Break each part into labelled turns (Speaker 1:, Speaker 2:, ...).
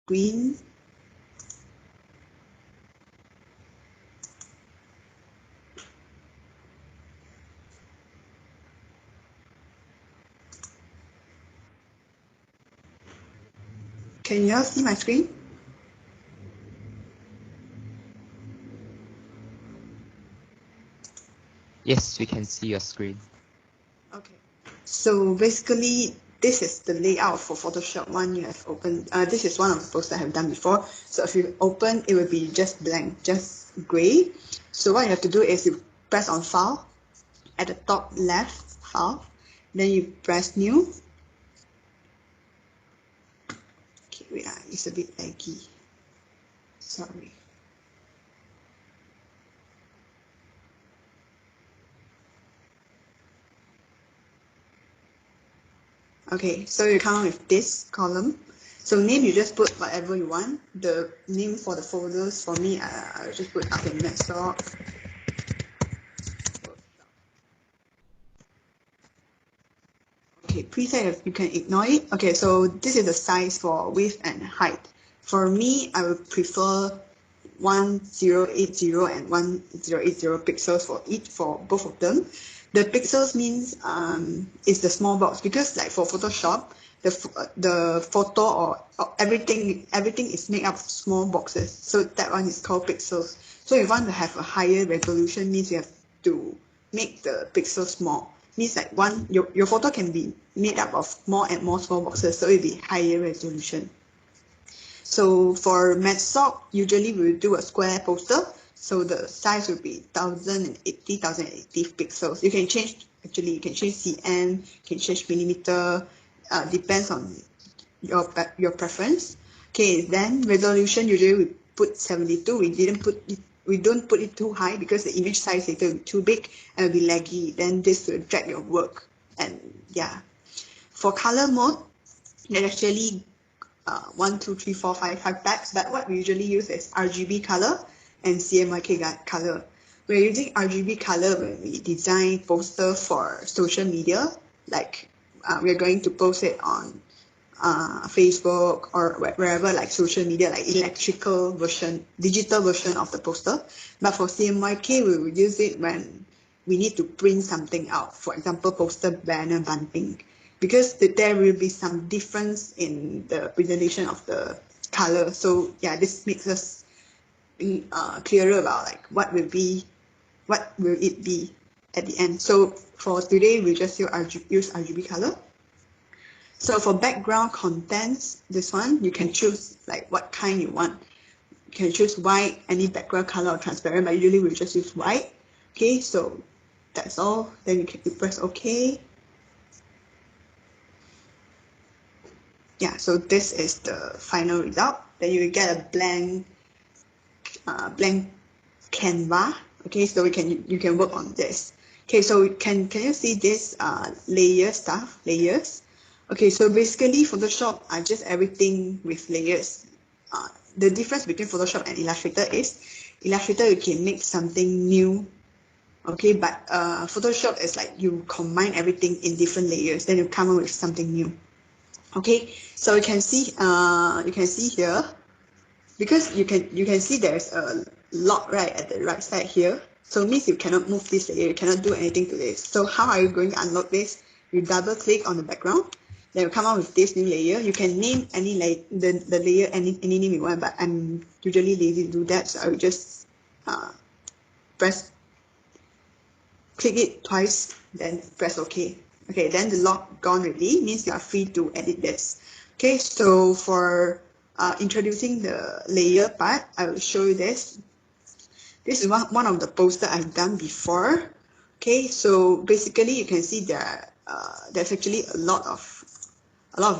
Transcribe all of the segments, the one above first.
Speaker 1: green. Can you all see my screen?
Speaker 2: Yes, we can see your screen.
Speaker 1: Okay. So basically, this is the layout for Photoshop one you have opened. This is one of the posters I have done before. So if you open, it will be just blank, just gray. So what you have to do is you press on File at the top left, File. Then you press New. Okay, wait, it's a bit laggy. Sorry. Okay, so you come with this column. So name, you just put whatever you want. The name for the folders, for me, I'll just put up in MEDSOC. Okay, preset, you can ignore it. Okay, so this is the size for width and height. For me, I would prefer 1080 and 1080 pixels for both of them. The pixels means it's the small box, because like for Photoshop, the photo or everything is made up of small boxes. So that one is called pixels. So if you want to have a higher resolution, means you have to make the pixels small. Means like your photo can be made up of more and more small boxes, so it will be higher resolution. So for MEDSOC, usually we'll do a square poster. So the size will be 1080 pixels. You can change, actually, you can change cm, you can change millimeter, depends on your preference. Okay, then resolution, usually we put 72. We don't put it too high because the image size later will be too big and will be laggy. Then this will drag your work. And yeah, for color mode, there's actually 1, 2, 3, 4, 5 types, but what we usually use is RGB color and CMYK color. We're using RGB color when we design poster for social media, like we're going to post it on Facebook or wherever, like social media, like electrical version, digital version of the poster. But for CMYK, we will use it when we need to print something out, for example, poster, banner, bunting, because there will be some difference in the presentation of the color. So yeah, this makes us clearer about like what will it be at the end. So for today, we just use RGB color. So for background contents, this one, you can choose like what kind you want. You can choose white, any background color or transparent, but usually we just use white. Okay, so that's all. Then you press OK. Yeah, so this is the final result. Then you get a blank canvas. Okay, so you can work on this. Okay, so can you see this layers? Okay, so basically Photoshop are just everything with layers. The difference between Photoshop and Illustrator is Illustrator you can make something new. Okay, but Photoshop is like you combine everything in different layers, then you come up with something new. Okay, so you can see here, because you can see there's a lock right at the right side here. So it means you cannot move this layer, you cannot do anything to this. So how are you going to unlock this? You double click on the background, then you come out with this new layer. You can name any the layer any name you want, but I'm usually lazy to do that, so I will just click it twice, then press OK. Okay, then the lock gone already, means you are free to edit this. Okay, so for introducing the layer part, I will show you this. This is one of the posters I've done before. Okay, so basically you can see there's actually a lot of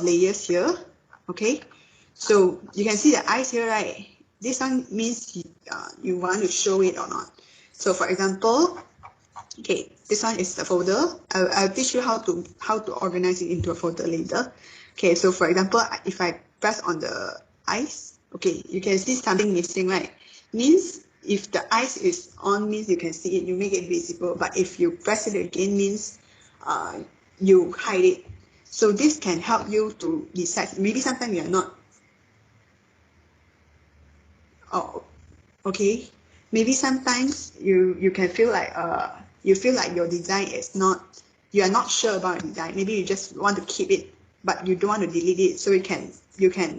Speaker 1: layers here. Okay, so you can see the eyes here, right? This one means you want to show it or not. So for example, okay, this one is the folder. I'll teach you how to organize it into a folder later. Okay, so for example, if I press on the eyes, okay, you can see something missing, right? Means if the eyes is on, means you can see it, you make it visible. But if you press it again, means you hide it. So this can help you to decide. Maybe sometimes you are not Oh, okay. Maybe sometimes you can feel like your design is not, you are not sure about your design. Maybe you just want to keep it, but you don't want to delete it. So you can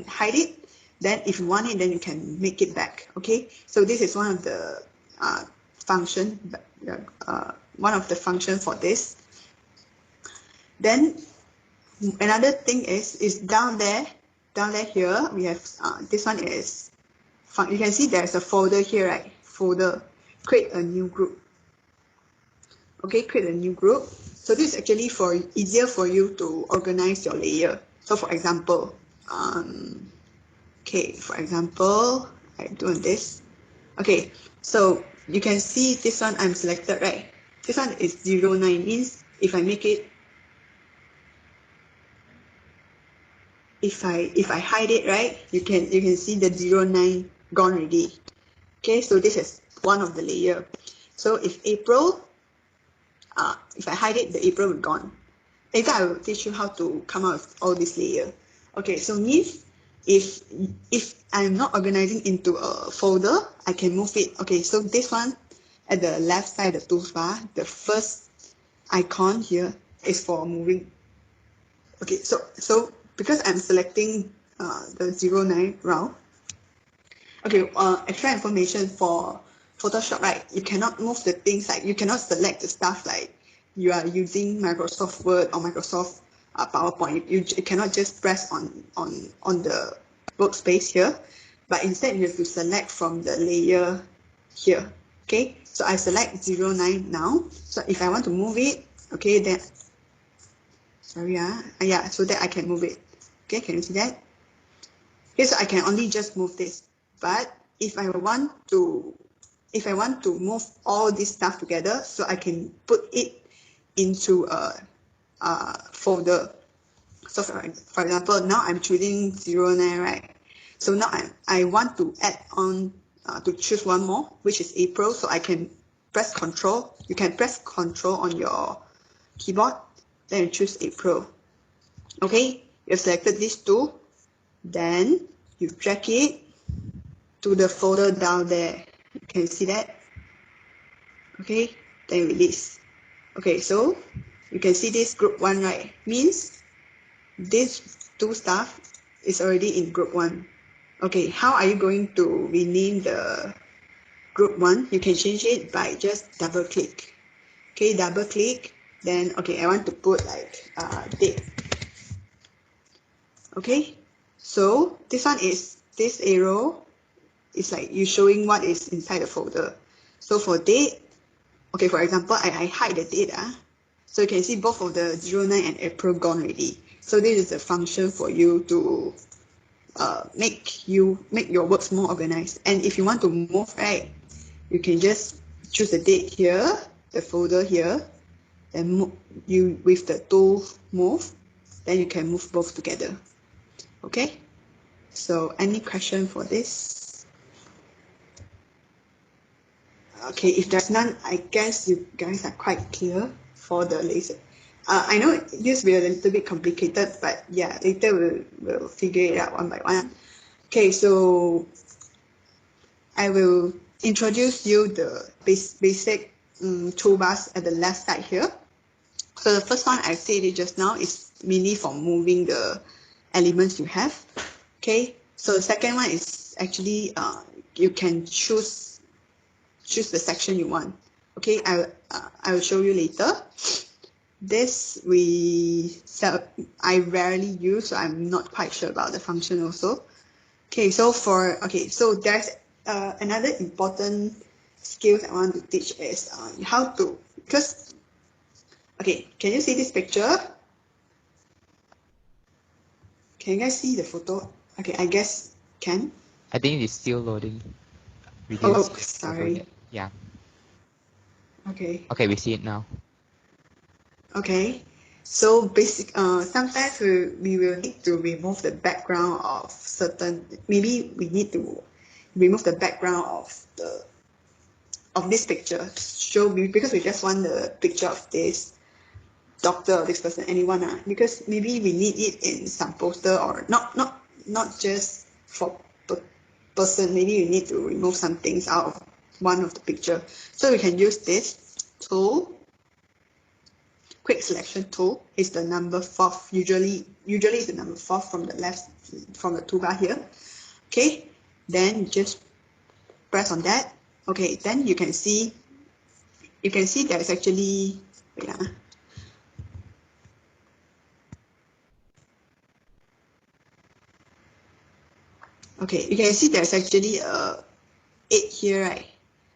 Speaker 1: hide it. Then if you want it, then you can make it back. Okay. So this is one of the function, one of the function for this. Then another thing is down there here we have this one is, you can see there's a folder here, right? Folder, create a new group. Okay, create a new group. So this is actually for easier for you to organize your layer. So for example, I do this. Okay, so you can see this one I'm selected, right? This one is 09, means if I make it, if I hide it, right, you can see the 09 gone already. Okay, so this is one of the layer. So if April, if I hide it, the April will gone. Later I will teach you how to come out with all this layer. Okay, so means if I'm not organizing into a folder, I can move it. Okay, so this one at the left side of the toolbar, the first icon here is for moving. Okay, so because I'm selecting the 09 round. Okay, extra information for Photoshop, right? You cannot move the things, like you cannot select the stuff like you are using Microsoft Word or Microsoft PowerPoint. You cannot just press on the workspace here, but instead you have to select from the layer here. Okay, so I select 09 now. So if I want to move it, okay, then yeah, so that I can move it. Okay, can you see that? Okay, so I can only just move this. But if I want to move all this stuff together, so I can put it into a folder. So for example, now I'm choosing 09, right? So now I want to add on to choose one more, which is April. So I can press Control. You can press Control on your keyboard, then you choose April. Okay, you've selected these two. Then you drag it to the folder down there. You can see that. Okay, then release. Okay, so you can see this group 1, right? Means this two stuff is already in group 1. Okay, how are you going to rename the group 1? You can change it by just double click. Okay, double click. Then okay, I want to put like date. Okay, so this one is, this arrow is like you showing what is inside the folder. So for date, okay, for example, I hide the date. So you can see both of the 09 and April gone already. So this is a function for you to make your works more organized. And if you want to move, right, you can just choose the date here, the folder here, and you with the tool move, then you can move both together. Okay, so any question for this? Okay, if there's none, I guess you guys are quite clear for the laser. I know it used to be a little bit complicated, but yeah, later we'll figure it out one by one. Okay, so I will introduce you the basic toolbars at the left side here. So the first one I said it just now is mainly for moving the elements you have. Okay, so the second one is actually you can choose the section you want. Okay, I will show you later. This I rarely use, so I'm not quite sure about the function also. Okay, so there's another important skills I want to teach is how to, because okay, can you see this picture? Can you guys see the photo? Okay, I guess can.
Speaker 2: I think it's still loading.
Speaker 1: Oh,
Speaker 2: Reduce
Speaker 1: sorry.
Speaker 2: Yeah.
Speaker 1: Okay.
Speaker 2: Okay, we see it now.
Speaker 1: Okay. So sometimes we will need to remove the background of certain. Maybe we need to remove the background of this picture to show me, because we just want the picture of this doctor or this person, anyone, because maybe we need it in some poster, or not just for person, maybe you need to remove some things out of one of the picture. So we can use this tool, quick selection tool. It's the number 4. Usually it's the number 4 from the left, from the toolbar here. Okay, then just press on that. Okay, then you can see there's actually, wait, okay, you can see there's actually a 8 here, right?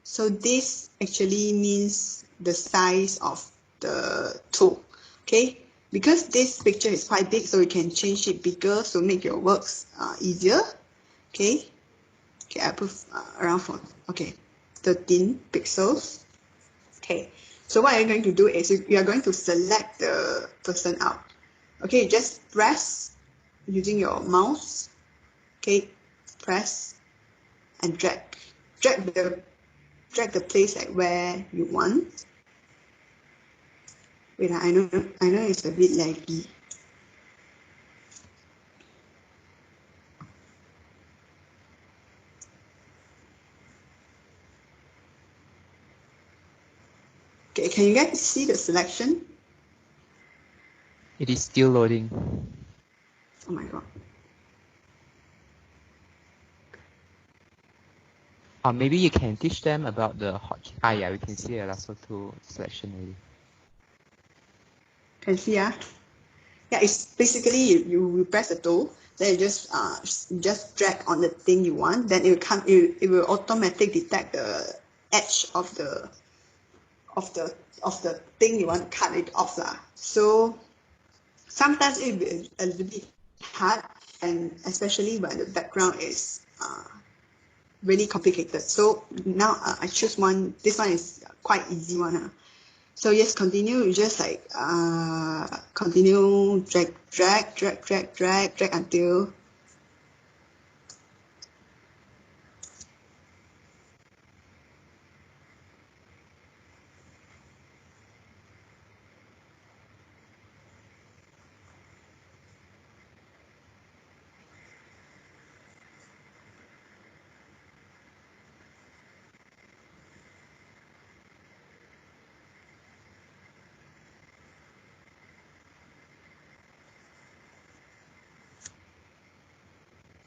Speaker 1: So this actually means the size of the tool. Okay, because this picture is quite big, so you can change it bigger to make your works easier. Okay, I put around 13 pixels. Okay, so what you're going to do is you are going to select the person out. Okay, just press using your mouse. Okay, press and drag the place like where you want. Wait, I know it's a bit laggy. Okay, can you guys see the selection?
Speaker 2: It is still loading.
Speaker 1: Oh my god.
Speaker 2: Or maybe you can teach them about the hotkey. Ah, yeah, we can see the lasso tool selection already.
Speaker 1: Can see, yeah? Yeah, it's basically you press the tool, then you just drag on the thing you want, then it will automatically detect the edge of the thing you want to cut it off lah. So sometimes it will be a little bit hard, and especially when the background is really complicated. So now I choose one. This one is quite easy one. So yes, continue. You just like continue, drag until.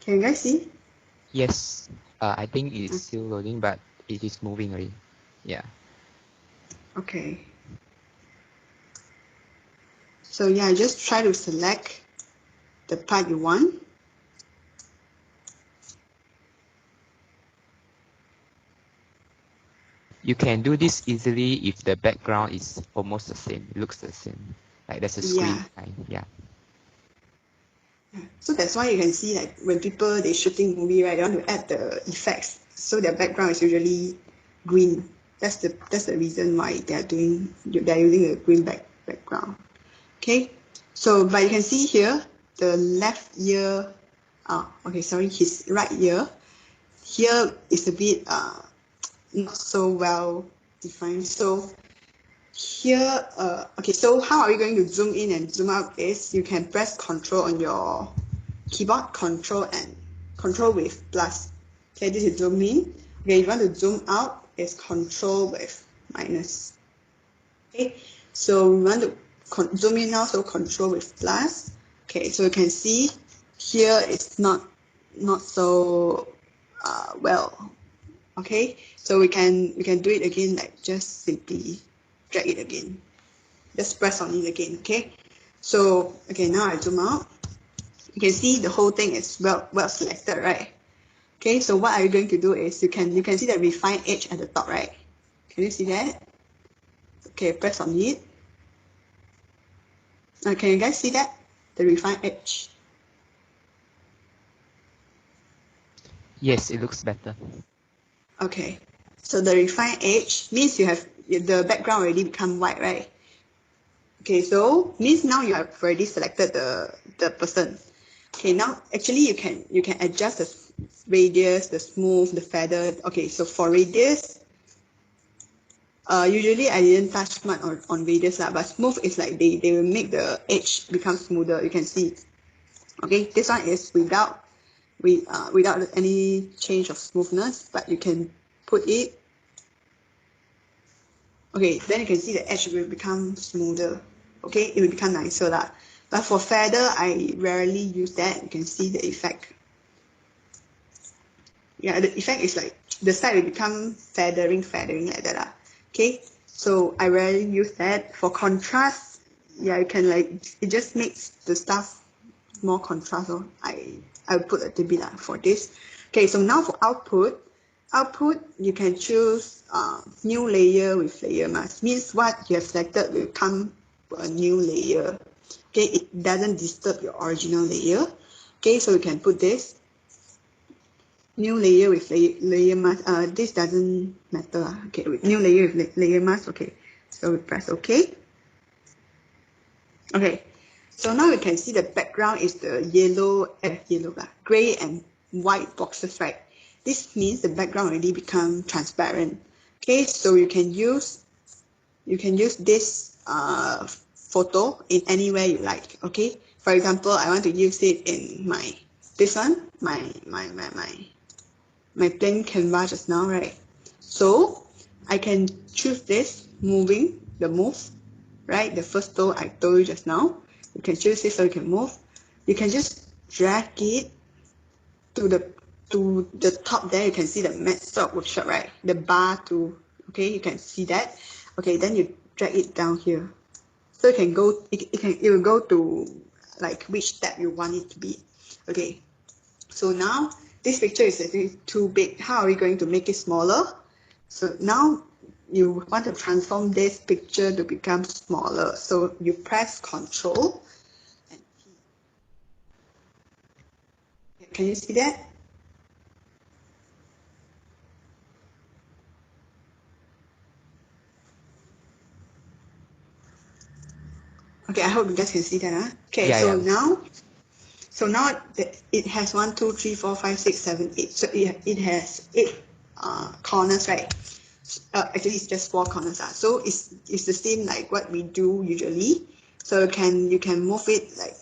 Speaker 1: Can you guys see?
Speaker 2: Yes, I think it's still loading, but it is moving already. Yeah.
Speaker 1: Okay. So yeah, just try to select the part you want.
Speaker 2: You can do this easily if the background is almost the same. It looks the same. Like there's a screen behind. Yeah.
Speaker 1: So that's why you can see like when people they shooting movie, right, they want to add the effects. So their background is usually green. That's the reason why they're using a green background. Okay. So but you can see here the left ear. Okay, sorry, his right ear. Here is a bit not so well defined. So here, okay, so how are you going to zoom in and zoom out is you can press Control on your keyboard, Control with plus. Okay, this is zoom in. Okay, if you want to zoom out, it's Control with minus. Okay, so we want to zoom in now, so Control with plus. Okay, so you can see here it's not so well. Okay, so we can do it again, like just simply drag it again. Just press on it again, okay? So, okay, now I zoom out. You can see the whole thing is well selected, right? Okay, so what are you going to do is you can see the refine edge at the top, right? Can you see that? Okay, press on it. Now, can you guys see that? The refine edge.
Speaker 2: Yes, it looks better.
Speaker 1: Okay, so the refine edge means you have the background already become white, right? Okay, so means now you have already selected the person. Okay, now actually you can adjust the radius, the smooth, the feather. Okay, so for radius, usually I didn't touch much on radius lah, but smooth is like they will make the edge become smoother. You can see. Okay, this one is without without any change of smoothness, but you can put it. Okay, then you can see the edge will become smoother. Okay, it will become nicer lah. But for feather, I rarely use that. You can see the effect. Yeah, the effect is like the side will become feathering like that lah. Okay, so I rarely use that. For contrast, yeah, you can like, it just makes the stuff more contrast. So I will put a little bit for this. Okay, so now for output, you can choose new layer with layer mask. Means what you have selected will come a new layer. Okay, it doesn't disturb your original layer. Okay, so you can put this new layer with layer mask. This doesn't matter. Okay, with new layer with layer mask. Okay, so we press OK. Okay, so now you can see the background is the gray and white boxes, right? This means the background already become transparent. Okay, so you can use this photo in anywhere you like. Okay, for example, I want to use it in my plain canvas just now, right? So I can choose this move, right? The first tool I told you just now. You can choose this so you can move. You can just drag it to the top there. You can see the MEDSOC workshop, right? The bar tool. Okay, you can see that. Okay, then you drag it down here. So you can go. It will go to like which tab you want it to be. Okay. So now this picture is actually too big. How are we going to make it smaller? So now you want to transform this picture to become smaller. So you press Ctrl and T. Can you see that? Okay, I hope you guys can see that. Huh? Okay,
Speaker 2: Yeah,
Speaker 1: so
Speaker 2: yeah.
Speaker 1: now it has 1, 2, 3, 4, 5, 6, 7, 8. So it has 8 corners, right? Actually, it's just 4 corners. So it's the same like what we do usually. So you can move it, like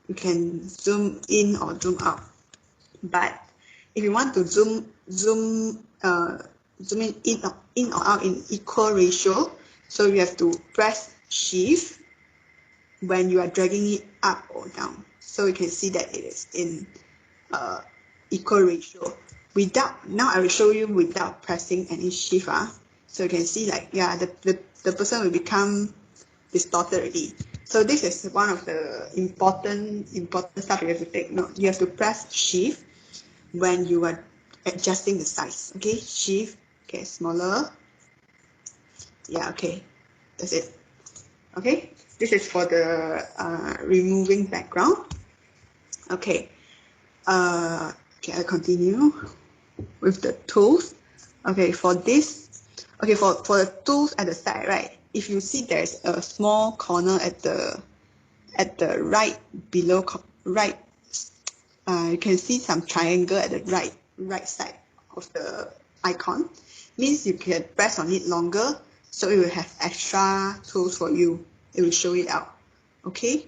Speaker 1: you can zoom in or zoom out. But if you want to zoom in or out in equal ratio, so you have to press Shift when you are dragging it up or down. So you can see that it is in equal ratio. Now I will show you without pressing any shift. So you can see like, yeah, the person will become distorted already. So this is one of the important stuff you have to take note. You have to press shift when you are adjusting the size. Okay, shift, okay, smaller. Yeah, okay, that's it. Okay, this is for the removing background. Okay, okay, I continue with the tools. Okay, for this, okay, for the tools at the side, right? If you see there's a small corner at the right below right, you can see some triangle at the right side of the icon. Means you can press on it longer, so it will have extra tools for you. It will show it out. Okay,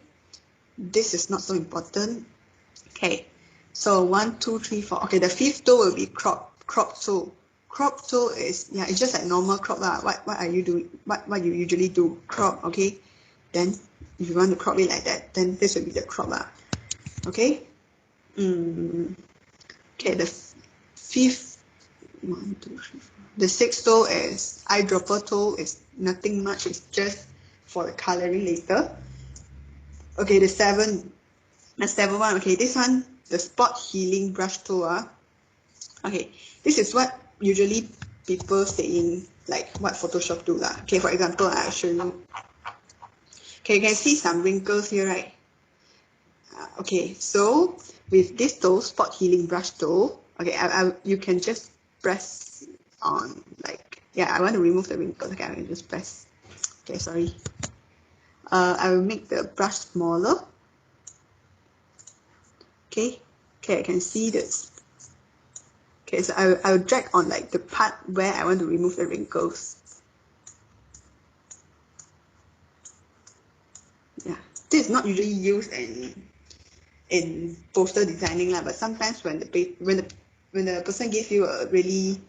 Speaker 1: this is not so important. Okay, so 1, 2, 3, 4. Okay, the fifth tool will be crop tool. Crop tool is, yeah, it's just like normal crop lah. What are you doing? What you usually do? Crop. Okay, then if you want to crop it like that, then this will be the crop lah. Okay. Okay, the fifth, 1, 2, 3, 4. The sixth tool is eyedropper tool. Is nothing much. It's just for the coloring later. Okay, the seventh one. Okay, this one, the spot healing brush tool. Okay, this is what usually people saying like what Photoshop do lah. Okay, for example, I'll show you. Okay, you can see some wrinkles here, right? Okay, so with this tool, spot healing brush tool, okay, you can just press on, like, yeah, I want to remove the wrinkles. Okay, I can just press. Okay, sorry. I will make the brush smaller. Okay, I can see this. Okay, so I will drag on like the part where I want to remove the wrinkles. Yeah, this is not usually used in poster designing lah. But sometimes when the person gives you a really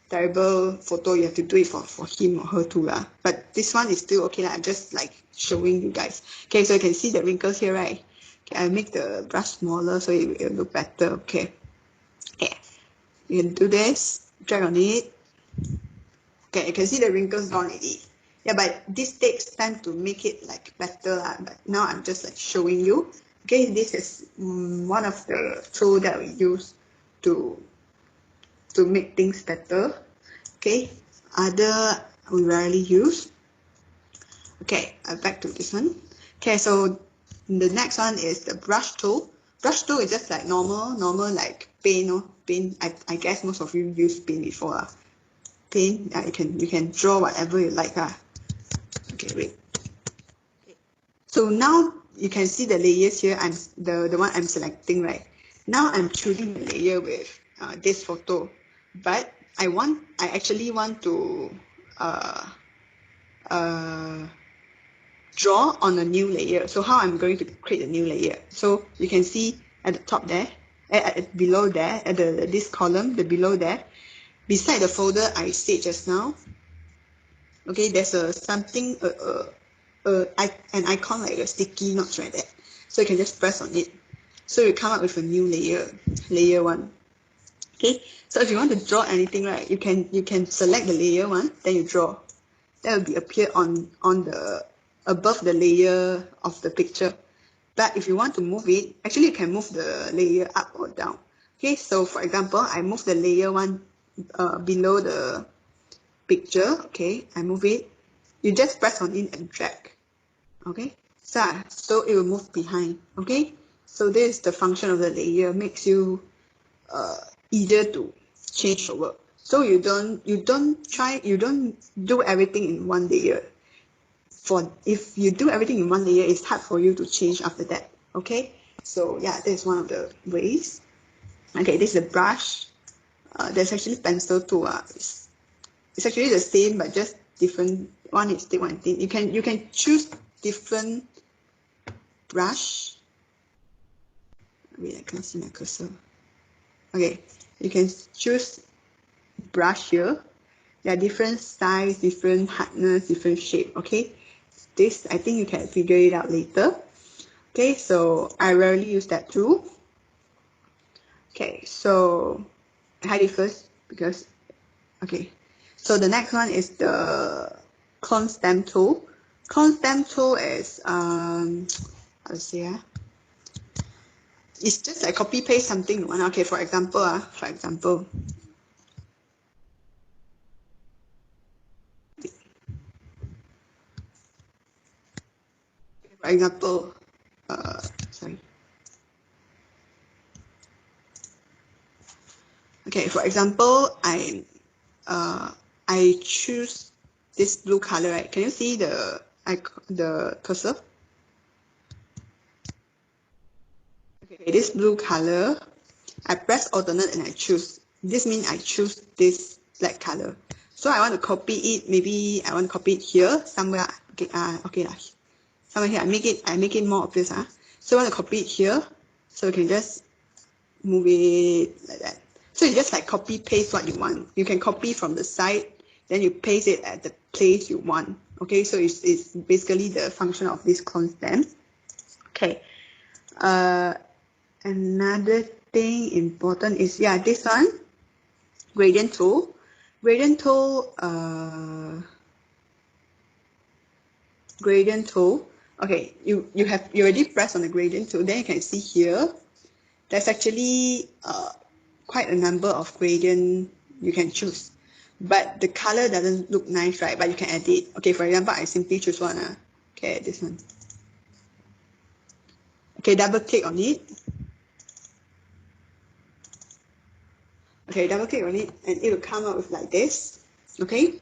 Speaker 1: terrible photo, you have to do it for him or her too lah. But this one is still okay lah. I'm just like showing you guys. Okay, so you can see the wrinkles here, right? Okay, I make the brush smaller so it will look better. Okay. Yeah. You can do this, drag on it. Okay, you can see the wrinkles gone already. Yeah, but this takes time to make it like better lah. But now I'm just like showing you. Okay, this is one of the tools that we use to make things better. Okay, other we rarely use. Okay, back to this one. Okay, so the next one is the brush tool. Brush tool is just like normal like paint, no? Paint. I guess most of you use paint before. Paint. You can draw whatever you like. Okay, wait. So now you can see the layers here. I'm the one I'm selecting, right? Now I'm choosing the layer with this photo, but I actually want to draw on a new layer. So how I'm going to create a new layer? So you can see at the top there, below there, at this column, below there, beside the folder I said just now. Okay, there's an icon like a sticky notes right there. So you can just press on it. So you come up with a new layer 1. Okay, so if you want to draw anything, right, you can select the layer 1, then you draw. That will be appear on the above the layer of the picture. But if you want to move it, actually you can move the layer up or down. Okay, so for example, I move the layer 1 below the picture. Okay, I move it. You just press on it and drag. Okay, so it will move behind. Okay, so this is the function of the layer. Makes you easier to change your work. So you don't do everything in one layer. If you do everything in one layer, it's hard for you to change after that. Okay, so yeah, this is one of the ways. Okay, this is a brush. There's actually pencil too. It's actually the same but just different. One is thick, one is thin. You can choose different brush. Wait, I can't see my cursor. Okay, you can choose brush here. There are different size, different hardness, different shape. Okay, this I think you can figure it out later. Okay, so I rarely use that too. Okay, so I hide it first because okay. So the next one is the clone stamp tool. Clone stamp tool is how to say it's just like copy paste something you want. Okay, for example, sorry. Okay, for example, I choose this blue color, right? Can you see the cursor? Okay, this blue color, I press alternate and I choose. This means I choose this black color. So I want to copy it. Maybe I want to copy it here somewhere. Okay, somewhere here. I make it more obvious. So I want to copy it here. So you can just move it like that. So you just like copy paste what you want. You can copy from the side, then you paste it at the place you want. Okay, so it's basically the function of this clone stamp. Okay. Another thing important is this one, gradient tool. Gradient tool. Okay, you already pressed on the gradient tool. Then you can see here. There's actually quite a number of gradient you can choose, but the color doesn't look nice, right? But you can edit. Okay, for example, I simply choose one. Okay, this one. Okay, double click on it. Okay, double click on it, and it will come out with like this. Okay,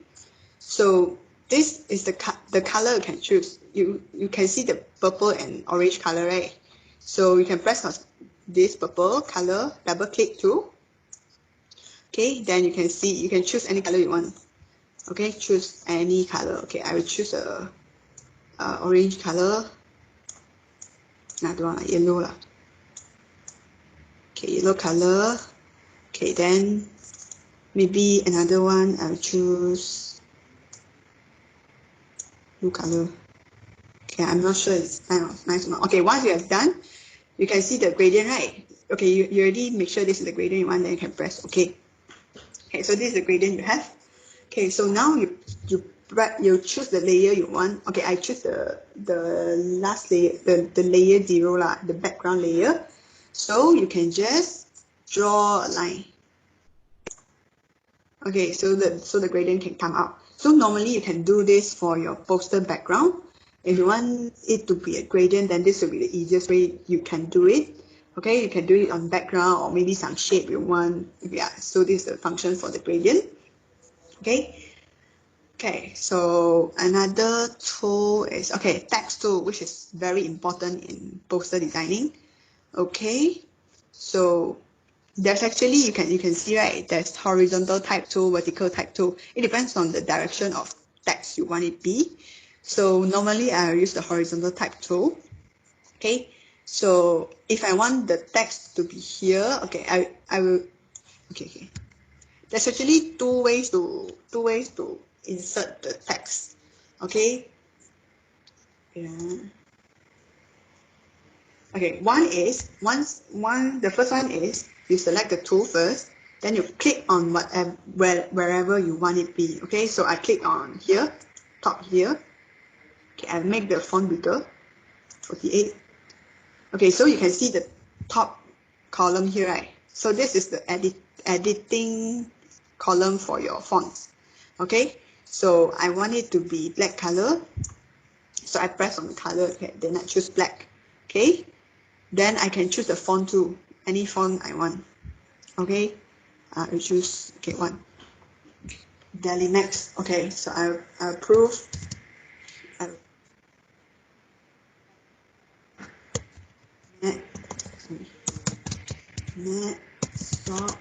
Speaker 1: so this is the color you can choose. You can see the purple and orange color, right? So you can press on this purple color, double click too. Okay, then you can see, you can choose any color you want. Okay, choose any color. Okay, I will choose a orange color. I don't want yellow lah. Okay, yellow color. Okay, then maybe another one, I'll choose blue color. Okay, I'm not sure it's nice or not. Okay, once you have done, you can see the gradient, right? Okay, you already make sure this is the gradient you want, then you can press OK. Okay, so this is the gradient you have. Okay, so now you choose the layer you want. Okay, I choose the last layer, the layer 0 lah, the background layer. So you can just draw a line. Okay, so the gradient can come out. So normally you can do this for your poster background. If you want it to be a gradient, then this will be the easiest way you can do it. Okay, you can do it on background or maybe some shape you want. Yeah, so this is the function for the gradient. Okay. Okay, so another tool is, okay, text tool, which is very important in poster designing. Okay, so there's actually, you can see, right, there's horizontal type tool, vertical type tool. It depends on the direction of text you want it be. So normally I use the horizontal type tool. Okay, so if I want the text to be here, okay, I will, okay. There's actually two ways to insert the text. Okay. Yeah. Okay. The first one is you select the tool first, then you click on wherever you want it be. Okay. So I click on here, top here. Okay. I make the font bigger, 48. Okay. So you can see the top column here, right? So this is the editing column for your fonts. Okay, so I want it to be black color, so I press on the color. Okay, then I choose black. Okay, then I can choose the font too, any font I want. Okay, I choose, okay, one Delimax. Okay, so I approve. MEDSOC.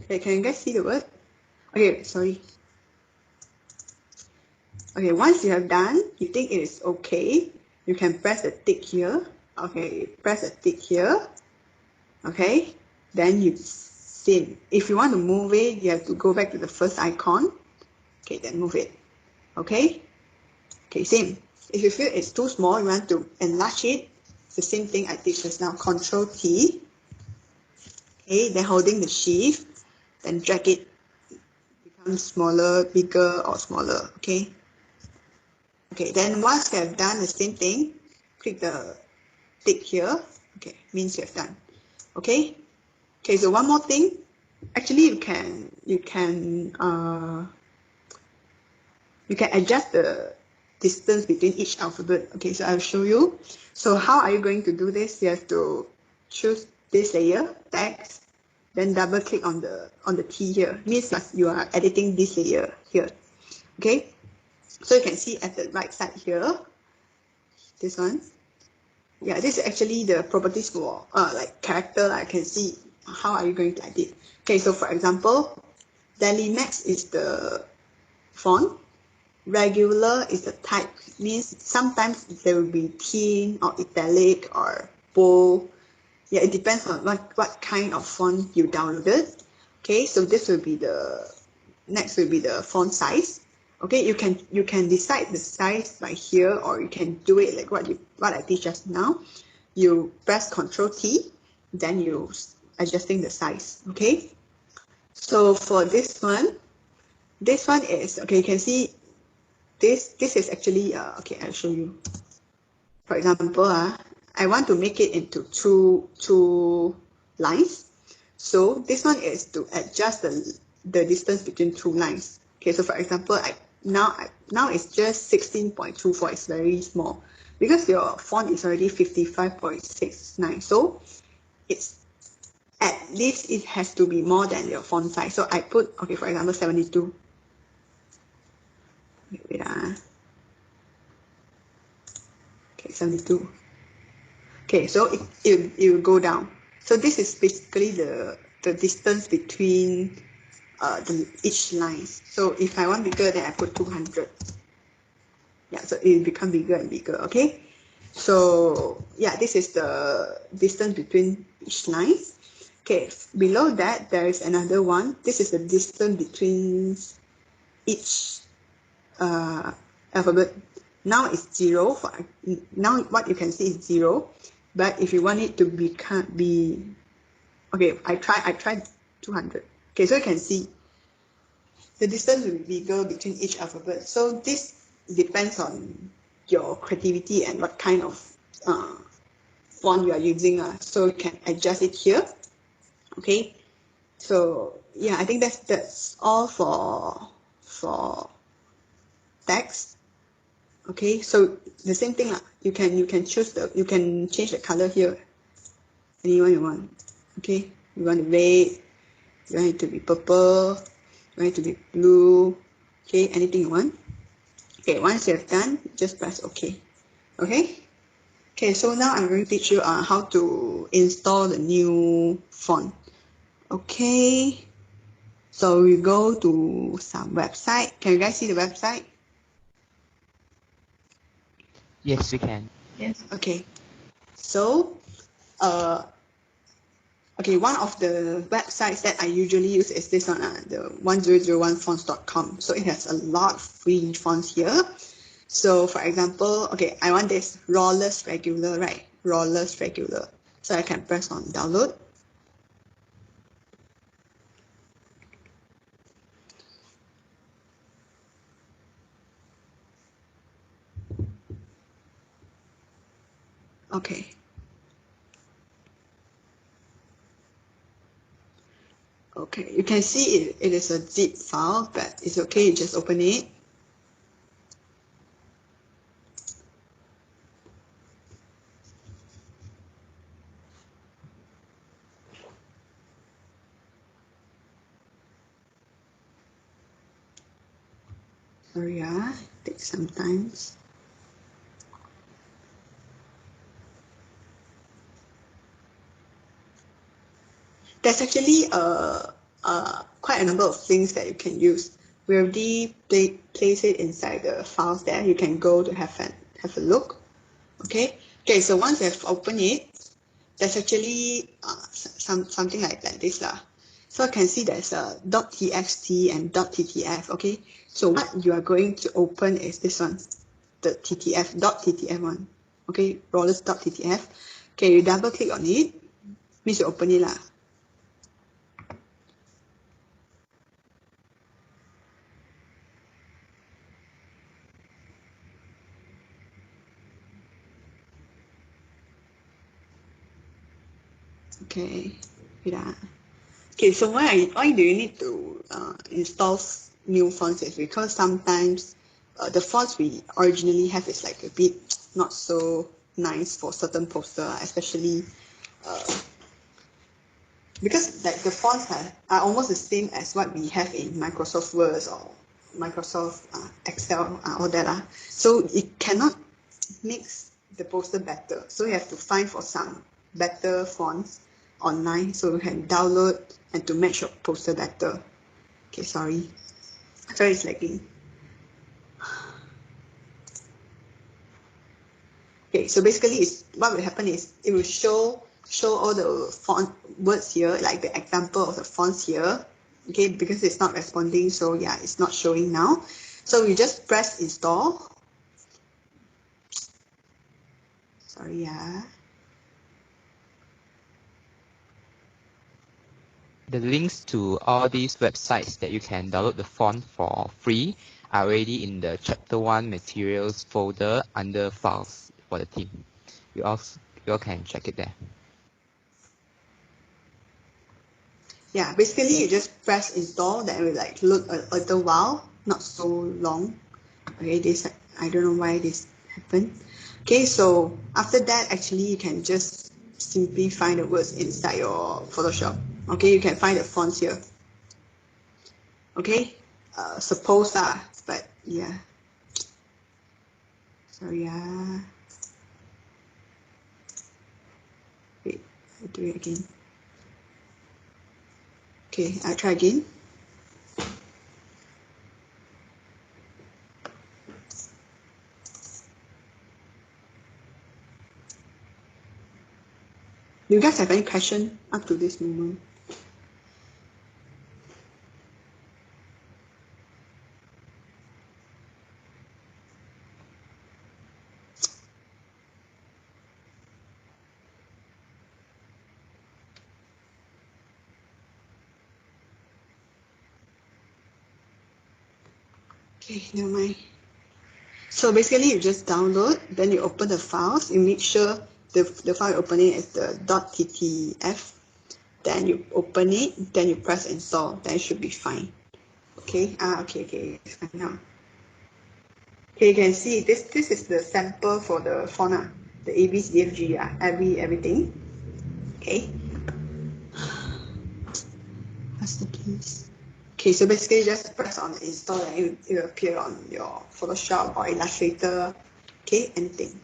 Speaker 1: Okay, can you guys see the word? Okay, sorry. Okay, once you have done, you think it is okay, you can press the tick here. Okay, press the tick here. Okay, then you same. If you want to move it, you have to go back to the first icon. Okay, then move it. Okay, okay, same. If you feel it's too small, you want to enlarge it, it's the same thing I did just now. Control T. Okay, then holding the shift, then drag it, become smaller, bigger, or smaller. Okay. Okay, then once you have done the same thing, click the tick here. Okay, means you have done. Okay. Okay, so one more thing. Actually, you can adjust the distance between each alphabet. Okay, so I'll show you. So how are you going to do this? You have to choose this layer, text, then double click on the T here. Means you are editing this layer here. Okay, so you can see at the right side here, this one. Yeah, this is actually the properties for like character. I can see how are you going to edit. Okay, so for example, Delimax is the font. Regular is the type. Means sometimes there will be thin or italic or bold. Yeah, it depends on what kind of font you downloaded. Okay, so this will be next will be the font size. Okay, you can decide the size by here, or you can do it like what I did just now. You press Control T, then you adjusting the size. Okay, so for this one is, okay, you can see this is actually okay, I'll show you. For example, I want to make it into two lines. So this one is to adjust the distance between two lines. Okay, so for example, now it's just 16.24. It's very small because your font is already 55.69. So it's at least it has to be more than your font size. So I put, okay, for example, 72. Wait, okay, 72. Okay, so it will go down. So this is basically the distance between each line. So if I want bigger, then I put 200. Yeah, so it become bigger and bigger, okay? So yeah, this is the distance between each line. Okay, below that there is another one. This is the distance between each alphabet. Now it's 0. Now what you can see is 0, but if you want it to be okay, I tried 200. Okay, so you can see the distance will be bigger between each alphabet. So this depends on your creativity and what kind of font you are using. So you can adjust it here. Okay, so yeah, I think that's all for text. Okay, so the same thing lah. You can change the color here. Anyone you want. Okay, you want it red, you want it to be purple, you want it to be blue. Okay, anything you want. Okay, once you're done, just press OK. Okay. Okay, so now I'm going to teach you how to install the new font. Okay. So we go to some website. Can you guys see the website?
Speaker 2: Yes, we can.
Speaker 1: Yes. Okay. So, okay, one of the websites that I usually use is this one, the 1001fonts.com. So it has a lot of free fonts here. So for example, okay, I want this rawless regular, right? Rawless regular. So I can press on download. Okay. Okay, you can see it is a zip file, but it's okay, you just open it. Sorry, it takes some time. There's actually quite a number of things that you can use. We already place it inside the files there. You can go to have a look. Okay. Okay. So once you have opened it, there's actually something like this lah. So I can see there's a .txt and .ttf. Okay. So what you are going to open is this one, the .ttf one. Okay, rollers.ttf. Okay, you double click on it, means you open it lah. Okay, okay, so why do you need to install new fonts? Is because sometimes the fonts we originally have is like a bit not so nice for certain poster, especially because like the fonts are almost the same as what we have in Microsoft Word or Microsoft Excel, all that. So it cannot makes the poster better. So you have to find for some better fonts online so you can download and to match your poster better. Okay, sorry. Sorry, it's lagging. Okay, so basically what will happen is it will show all the font words here, like the example of the fonts here. Okay, because it's not responding, so yeah, it's not showing now. So you just press install. Sorry,
Speaker 2: The links to all these websites that you can download the font for free are already in the Chapter 1 Materials folder under Files for the team. You all can check it there.
Speaker 1: Yeah, basically you just press install, then it will like load a little while, not so long. Okay, I don't know why this happened. Okay, so after that, actually you can just simply find the words inside your Photoshop. Okay, you can find the fonts here. Okay, suppose but yeah. Sorry, wait, I'll do it again. Okay, I'll try again. Do you guys have any question up to this moment? Okay, never mind. So basically you just download, then you open the files, you make sure the file you're opening is the .ttf, then you open it, then you press install, then it should be fine. Okay, okay, it's fine now. Okay, you can see this is the sample for the font, the ABCDFG, everything. Okay. What's the keys? Okay, so basically just press on install and it will appear on your Photoshop or Illustrator. Okay, anything.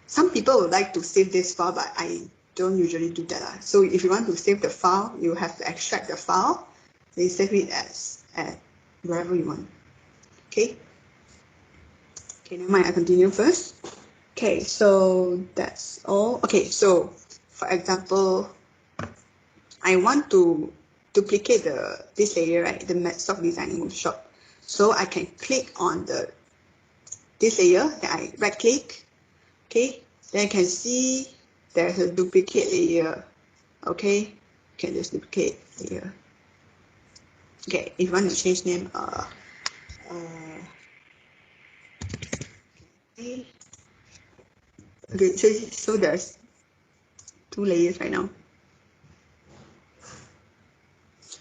Speaker 1: Some people would like to save this file, but I don't usually do that. So if you want to save the file, you have to extract the file, then save it as at wherever you want. Okay. Okay, never mind, I continue first. Okay, so that's all. Okay, so for example, I want to duplicate this layer, right? The MEDSOC designing workshop. So I can click on this layer, then I right click. Okay, then you can see there's a duplicate layer. Okay, you can just duplicate layer. Okay, if you want to change name, okay, so there's 2 layers right now.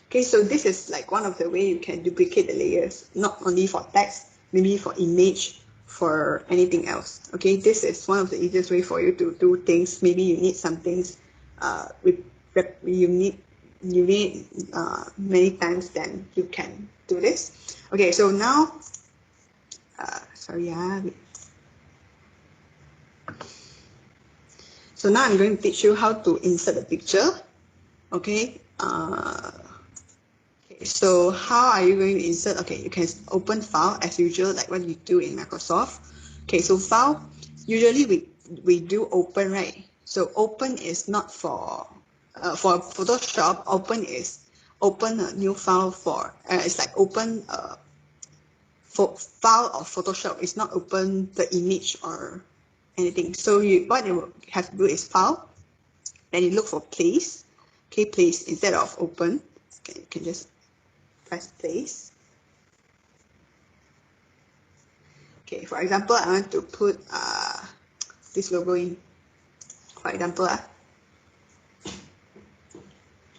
Speaker 1: Okay, so this is like one of the way you can duplicate the layers, not only for text, maybe for image, for anything else. Okay, this is one of the easiest way for you to do things. Maybe you need some things, you need many times, then you can do this. Okay, so now, so now I'm going to teach you how to insert a picture. Okay. So how are you going to insert? Okay, you can open file as usual, like what you do in Microsoft. Okay, so file, usually we do open, right? So open is not for Photoshop. Open is open a new file for it's like open file of Photoshop. It's not open the image or anything. So what you have to do is file, then you look for place. Okay, place instead of open. Okay, you can just press place. Okay, for example, I want to put this logo in, for example.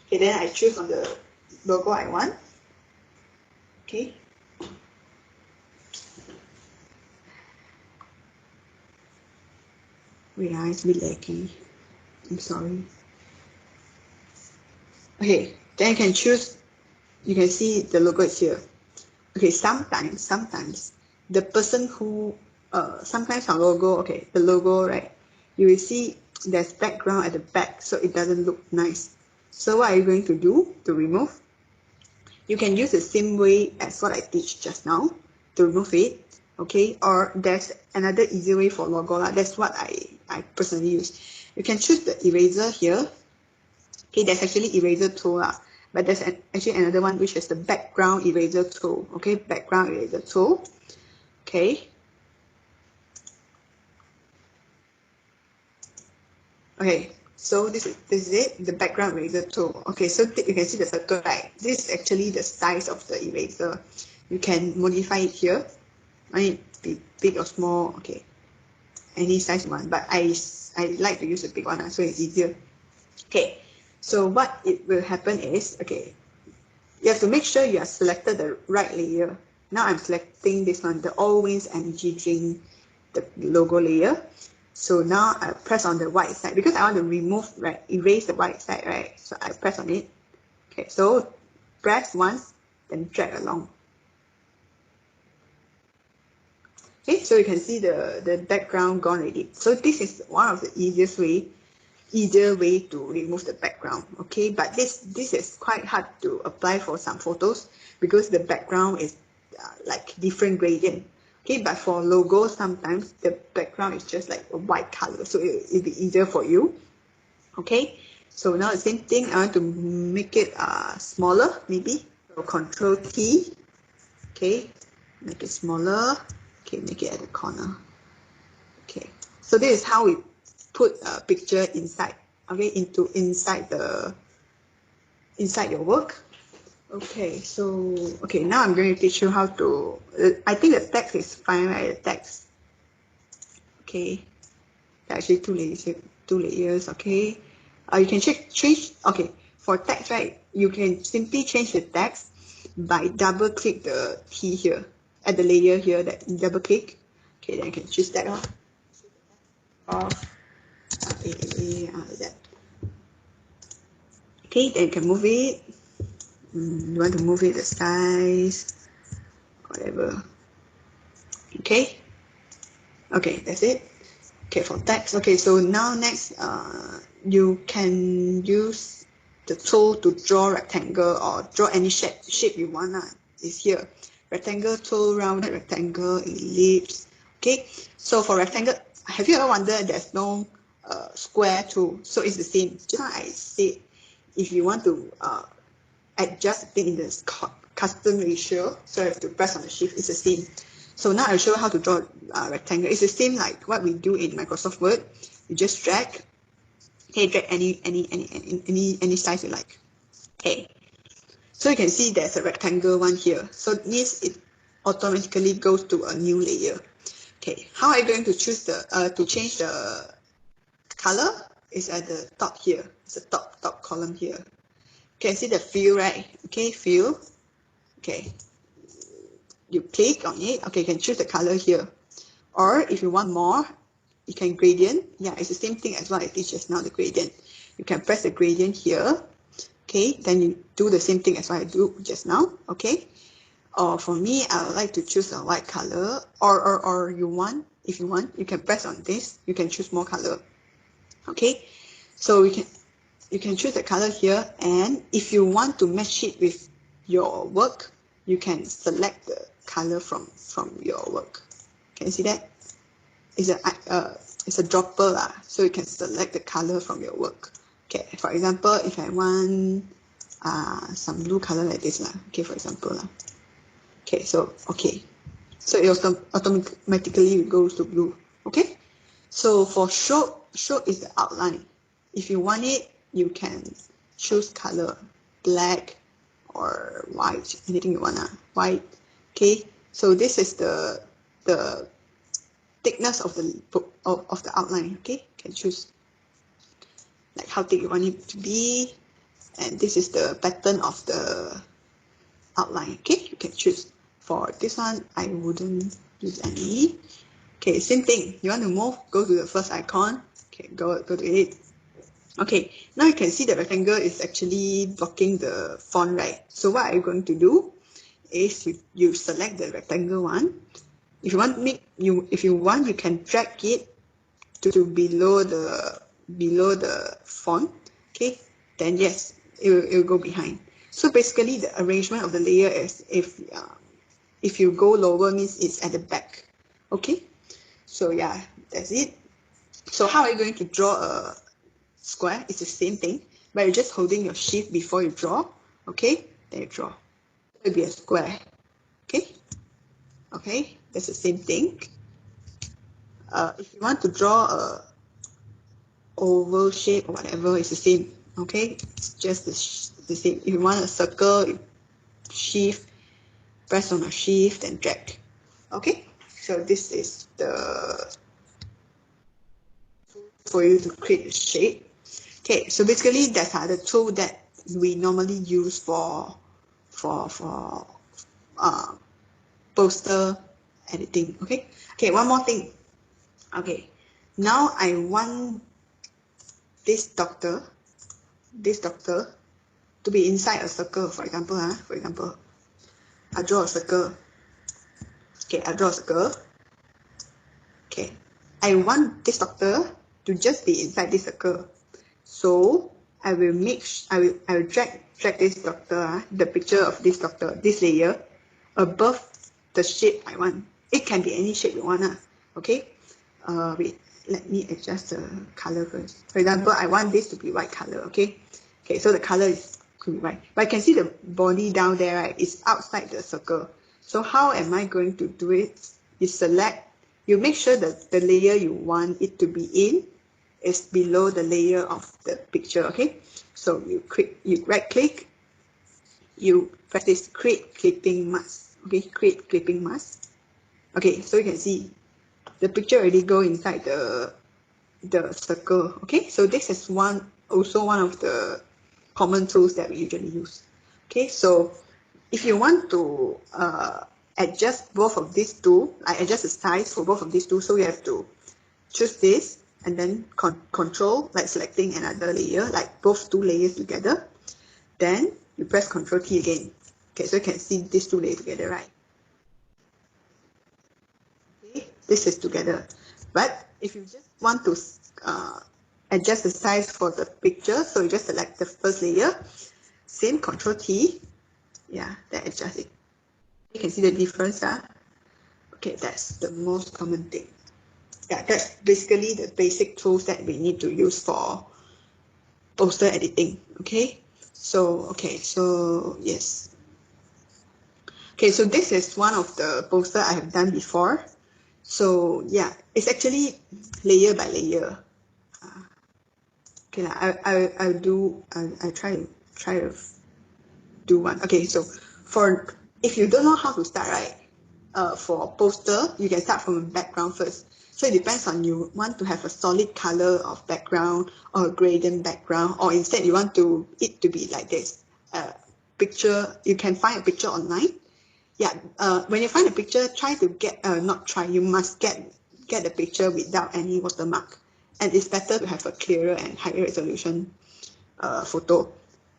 Speaker 1: Okay, then I choose on the logo I want. Okay. Wait, it's a bit laggy. I'm sorry. Okay, then you can choose, you can see the logo is here. Okay, sometimes the person who, sometimes our logo, okay, the logo, right, you will see there's background at the back, so it doesn't look nice. So what are you going to do to remove? You can use the same way as what I teach just now to remove it, okay? Or there's another easy way for logo. That's what I personally use. You can choose the eraser here. Okay, there's actually eraser tool, but there's actually another one which is the background eraser tool. Okay, background eraser tool. Okay. Okay, so this is it, the background eraser tool. Okay, so you can see the circle, right? This is actually the size of the eraser. You can modify it here. I mean, be big or small, okay, any size one. But I like to use a big one, so it's easier. Okay, so what it will happen is, okay, you have to make sure you have selected the right layer. Now I'm selecting this one, the All Wins Energy Drink, the logo layer. So now I press on the white side because I want to remove, right, erase the white side, right? So I press on it. Okay, so press once, then drag along. Okay, so you can see the background gone already. So this is one of the easier way to remove the background. Okay, but this is quite hard to apply for some photos because the background is like different gradient. Okay, but for logo, sometimes the background is just like a white color, so it'll be easier for you. Okay, so now the same thing, I want to make it smaller, maybe. So Control T, okay, make it smaller. Okay, make it at the corner. Okay, so this is how we put a picture inside, okay, inside your work. Okay, so now I'm going to teach you how to. I think the text is fine, right? The text. Okay, actually two layers. Okay, you can change. Okay, for text, right? You can simply change the text by double click the T here at the layer here. That double click. Okay, then you can choose that off. Like that. Okay, then you can move it. You want to move it the size, whatever. Okay, that's it. Okay, for text. Okay, so now next, you can use the tool to draw rectangle or draw any shape you want. It's here. Rectangle tool, rounded rectangle, ellipse. Okay, so for rectangle, have you ever wondered there's no square tool? So it's the same. Just now I said, if you want to adjust the thing in the custom ratio, so I have to press on the shift, it's the same. So now I'll show you how to draw a rectangle. It's the same like what we do in Microsoft Word. You just drag. Okay, drag any size you like. Okay. So you can see there's a rectangle one here. So it means it automatically goes to a new layer. Okay, how are you going to choose the to change the color? Is at the top here. It's the top column here. You can see the fill, right? Okay, fill. Okay, you click on it. Okay, you can choose the color here. Or if you want more, you can gradient. Yeah, it's the same thing as what I did just now, the gradient. You can press the gradient here. Okay, then you do the same thing as what I do just now. Okay. Or for me, I would like to choose a white color. Or if you want, you can press on this. You can choose more color. Okay. So you can choose the color here, and if you want to match it with your work, you can select the color from your work. Can you see that? It's a dropper lah, so you can select the color from your work. Okay, for example, if I want some blue color like this lah. Okay, for example lah. Okay, so it automatically goes to blue. Okay, so for stroke is the outline. If you want it, you can choose color, black or white, anything you want. White. Okay, so this is the thickness of the outline. Okay, you can choose like how thick you want it to be, and this is the pattern of the outline. Okay, you can choose. For this one, I wouldn't use any. Okay, same thing. You want to move, go to the first icon. Okay, go to it. Okay, now you can see the rectangle is actually blocking the font, right? So what are you going to do is you select the rectangle one. If you want, you can drag it to below the font. Okay, then yes, it will go behind. So basically, the arrangement of the layer is if you go lower means it's at the back. Okay, so yeah, that's it. So how are you going to draw a square? It's the same thing, but you're just holding your shift before you draw. Okay, then you draw. It will be a square. Okay, that's the same thing. If you want to draw a oval shape or whatever, it's the same. Okay, it's just the same. If you want a circle, you shift, press on a shift and drag. Okay, so this is the for you to create a shape. Okay, so basically that's the tool that we normally use for poster editing. Okay, one more thing. Okay, now I want this doctor to be inside a circle. For example, I draw a circle. Okay, I draw a circle. Okay, I want this doctor to just be inside this circle. So I will drag this doctor, the picture of this doctor, this layer, above the shape I want. It can be any shape you want. Okay. Wait, let me adjust the color first. For example, I want this to be white color. Okay. Okay, so the color is could be white. But I can see the body down there, right? It's outside the circle. So how am I going to do it? You select, you make sure that the layer you want it to be in is below the layer of the picture. Okay. So you right click, you press this create clipping mask. Okay, create clipping mask. Okay, so you can see the picture already go inside the circle. Okay, so this is also one of the common tools that we usually use. Okay, so if you want to adjust both of these two, I adjust the size for both of these two, so you have to choose this and then control, like selecting another layer, like both two layers together. Then you press Ctrl T again. Okay, so you can see these two layers together, right? Okay, this is together. But if you just want to adjust the size for the picture, so you just select the first layer, same Ctrl T, yeah, that adjusts it. You can see the difference. Okay, that's the most common thing. Yeah, that's basically the basic tools that we need to use for poster editing. Okay, so yes. Okay, so this is one of the poster I have done before. So yeah, it's actually layer by layer. Okay, I try to do one. Okay, so for if you don't know how to start, right? For poster, you can start from a background first. So it depends on you want to have a solid color of background or a gradient background, or instead you want it to be like this. Picture, you can find a picture online. Yeah, when you find a picture, try to get not try. You must get the picture without any watermark, and it's better to have a clearer and higher resolution photo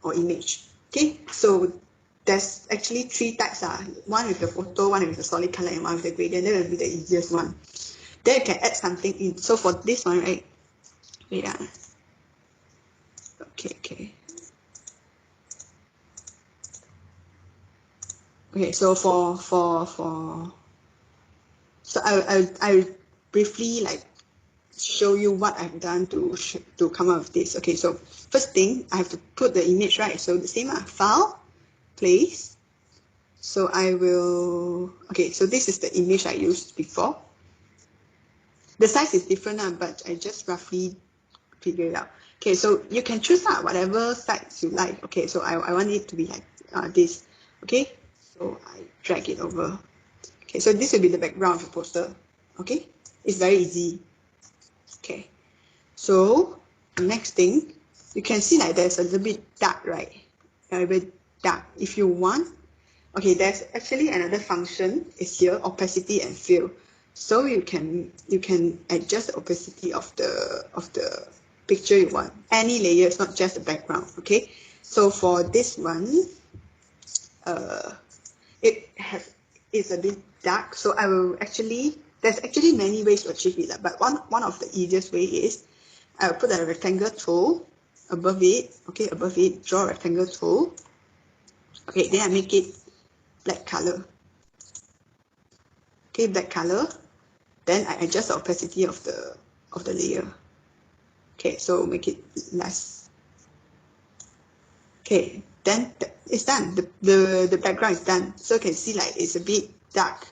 Speaker 1: or image. Okay, so there's actually three types. One with the photo, one with the solid color, and one with the gradient. That will be the easiest one. Then you can add something in. So for this one, right? Yeah. Okay. Okay, so so I briefly like show you what I've done to come up with this. Okay, so first thing I have to put the image, right? So the same file, place. So I will, okay, so this is the image I used before. The size is different, but I just roughly figure it out. Okay, so you can choose whatever size you like. Okay, so I want it to be like this. Okay, so I drag it over. Okay, so this will be the background of the poster. Okay, it's very easy. Okay, so the next thing, you can see like there's a little bit dark, right? A bit dark. If you want, okay, there's actually another function is here, opacity and fill. So you can adjust the opacity of the picture you want. Any layer, it's not just the background. Okay. So for this one, uh, it's a bit dark. So I will actually there's actually many ways to achieve it, but one of the easiest way is I'll put a rectangle tool above it. Okay, above it, draw a rectangle tool. Okay, then I make it black color. Okay, black color. Then I adjust the opacity of the layer. Okay, so make it less. Okay, then it's done. The background is done. So you can see like it's a bit dark.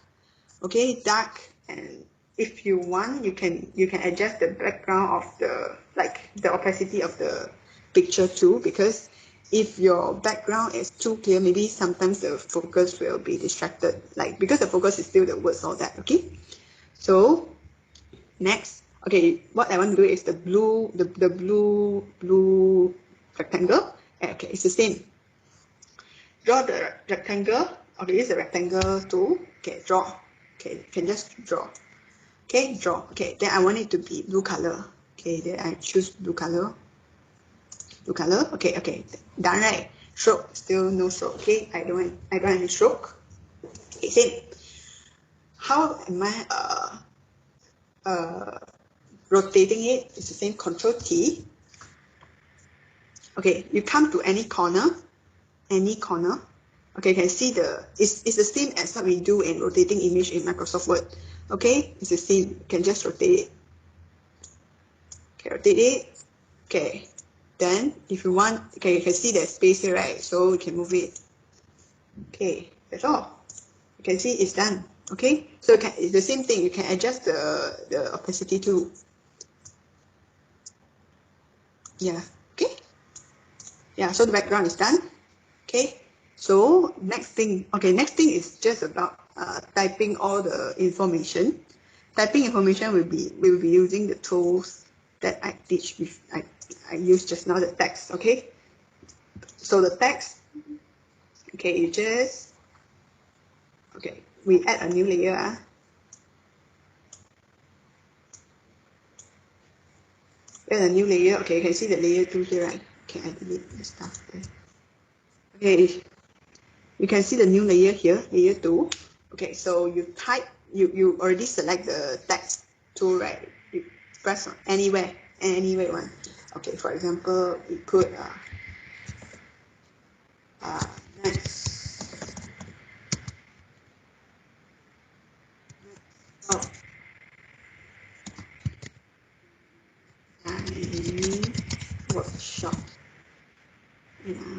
Speaker 1: Okay, dark, and if you want, you can adjust the background of the opacity of the picture too, because if your background is too clear, maybe sometimes the focus will be distracted, like because the focus is still the words, all that. Okay, so next, okay, what I want to do is the blue rectangle. Okay, it's the same. Draw the rectangle. Okay, use the rectangle tool. Okay, draw. Okay, you can just draw. Okay, draw. Okay, then I want it to be blue color. Okay, then I choose blue color. Blue color. Okay, done, right? Stroke, still no stroke. Okay, I don't have any stroke. Okay, same. How am I rotating it? It's the same. Control T. Okay, you come to any corner, Okay, you can see it's the same as what we do in rotating image in Microsoft Word. Okay, it's the same. You can just rotate it. Okay, rotate it. Okay, then if you want, okay, you can see there's space here, right? So you can move it. Okay, that's all. You can see it's done. Okay, so it's the same thing. You can adjust the opacity too. Yeah. Okay. Yeah. So the background is done. Okay. So next thing. Okay. Next thing is just about typing all the information. Typing information will be using the tools that I teach. I used just now, the text. Okay. So the text. Okay. You just. Okay. We add a new layer. Add a new layer. Okay. You can see the layer 2 here, right? Okay. I delete the stuff there. Okay. You can see the new layer here, layer 2. Okay, so you already select the text tool, right? You press on anywhere one. Okay, for example, we put next workshop.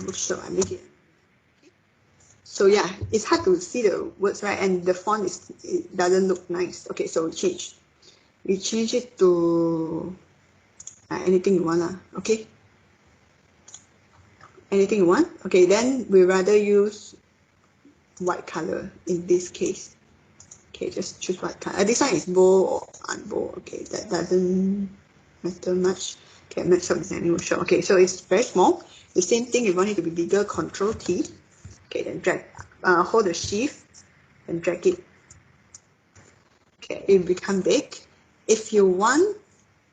Speaker 1: Workshop, I make it. So yeah, it's hard to see the words, right? And the font it doesn't look nice. Okay, so we change it to anything you want, okay? Anything you want. Okay, then we rather use white color in this case. Okay, just choose white color. This one is bold or unbold. Okay, that doesn't matter much. Okay, MEDSOC designing workshop. Okay, so it's very small. The same thing, if you want it to be bigger, Control T. Okay, then drag, hold the shift and drag it. Okay, it will become big. If you want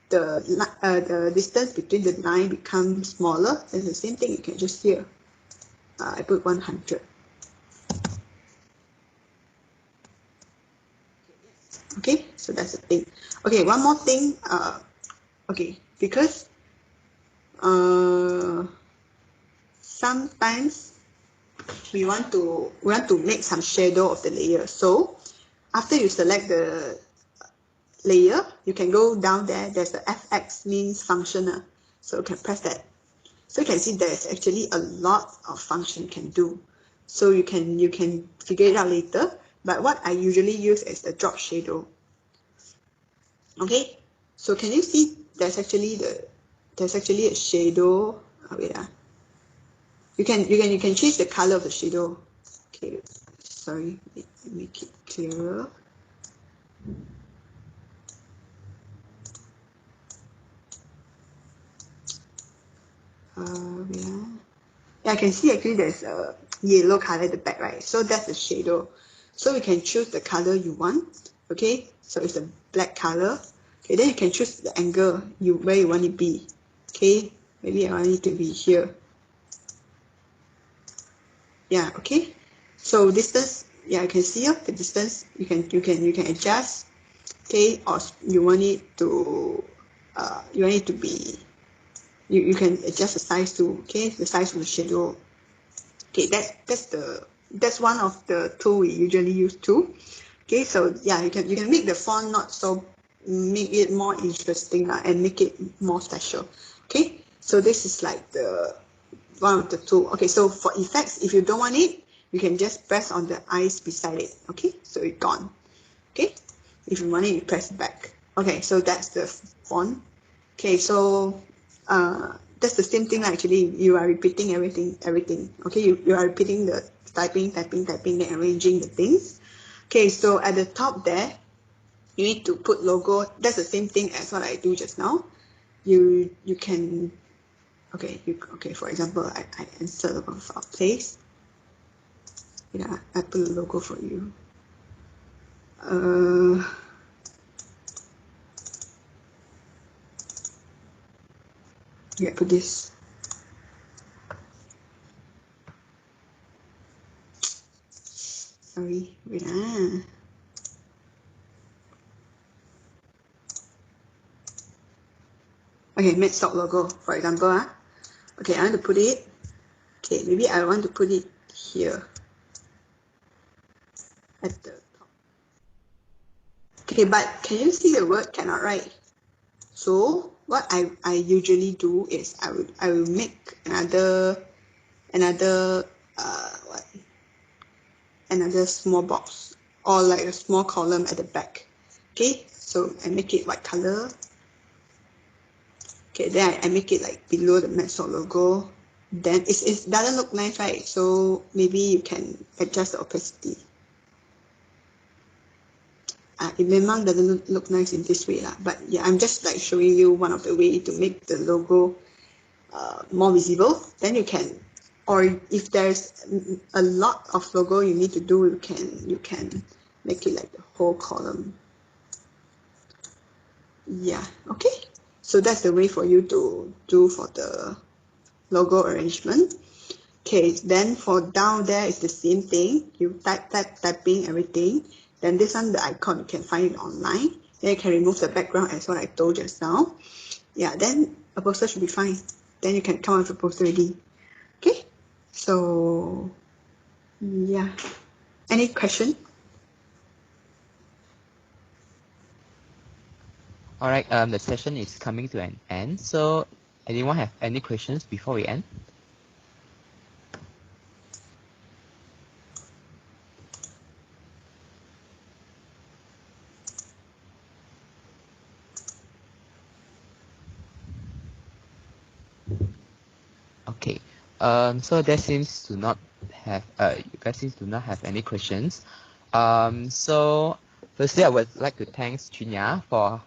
Speaker 1: the distance between the line become smaller, then the same thing, you can just here. I put 100. Okay, so that's the thing. Okay, one more thing. Okay, because sometimes we want to make some shadow of the layer. So after you select the layer, you can go down there. There's the FX means functional. So you can press that. So you can see there's actually a lot of function you can do. So you can figure it out later. But what I usually use is the drop shadow. Okay, so can you see there's actually a shadow. Oh, wait, you can change the color of the shadow. Okay, sorry, make it clearer. Yeah. Yeah, I can see actually there's a yellow color at the back, right? So that's the shadow. So you can choose the color you want. Okay, so it's a black color. Okay, then you can choose the angle where you want it to be. Okay, maybe I want it to be here. Yeah, okay. So distance, yeah, you can see the distance. You can adjust. Okay, or you want it to be. You can adjust the size too. Okay, the size of the shadow. Okay, that's one of the tool we usually use too. Okay, so yeah, you can make the font not so, make it more interesting and make it more special. Okay, so this is like the one of the tool. Okay, so for effects, if you don't want it, you can just press on the eyes beside it. Okay, so it's gone. Okay, if you want it, you press back. Okay, so that's the font. Okay, so that's the same thing actually. You are repeating everything. Okay, you are repeating the typing, then arranging the things. Okay, so at the top there, you need to put logo. That's the same thing as what I do just now. You can, okay, for example, I insert a file place. Yeah, I put a logo for you. Yeah, put this. Sorry, wait. Okay, MEDSOC logo, for example. Okay, I want to put it. Okay, maybe I want to put it here. at the top. Okay, but can you see the word cannot, right? So what I usually do is I will make another what, another small box or like a small column at the back. Okay, so I make it white color. Okay, then I make it like below the MEDSOC logo. Then it doesn't look nice, right? So maybe you can adjust the opacity. It memang doesn't look nice in this way lah, but yeah, I'm just like showing you one of the way to make the logo more visible. Then you can, or if there's a lot of logo you need to do, you can make it like the whole column. Yeah, okay. So that's the way for you to do for the logo arrangement. Okay, then for down there is the same thing. You typing everything. Then this one, the icon, you can find it online. Then you can remove the background as what I told just now. Yeah, then a poster should be fine. Then you can come up with a poster already. Okay, so yeah. Any question?
Speaker 2: All right, the session is coming to an end. So anyone have any questions before we end? Okay. So there seems to not have you guys seems to not have any questions. So firstly, I would like to thank Chunya for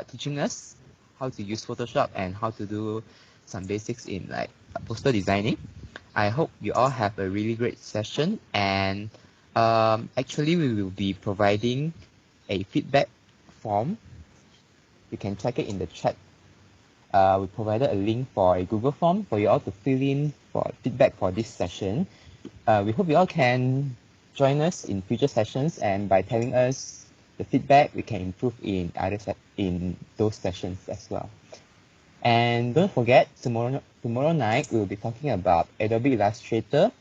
Speaker 2: teaching us how to use Photoshop and how to do some basics in like poster designing. I hope you all have a really great session, and actually we will be providing a feedback form. You can check it in the chat. We provided a link for a Google form for you all to fill in for feedback for this session. We hope you all can join us in future sessions, and by telling us the feedback, we can improve in in those sessions as well. And don't forget, tomorrow night we'll be talking about Adobe Illustrator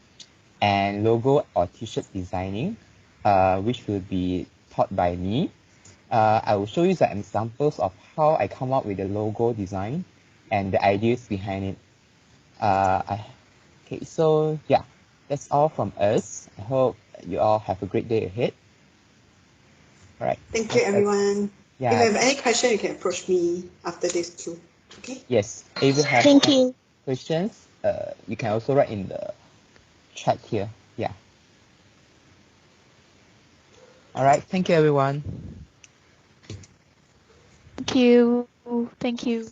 Speaker 2: and logo or t-shirt designing, which will be taught by me. I will show you some examples of how I come up with the logo design and the ideas behind it. Okay, so yeah, that's all from us. I hope you all have a great day ahead. All right.
Speaker 1: Thank you, everyone.
Speaker 2: Yeah.
Speaker 1: If you have any question, you can approach me after this too. Okay.
Speaker 2: Yes. If you have
Speaker 3: Thank you.
Speaker 2: questions, you can also write in the chat here. Yeah. All right. Thank you, everyone.
Speaker 3: Thank you. Thank you.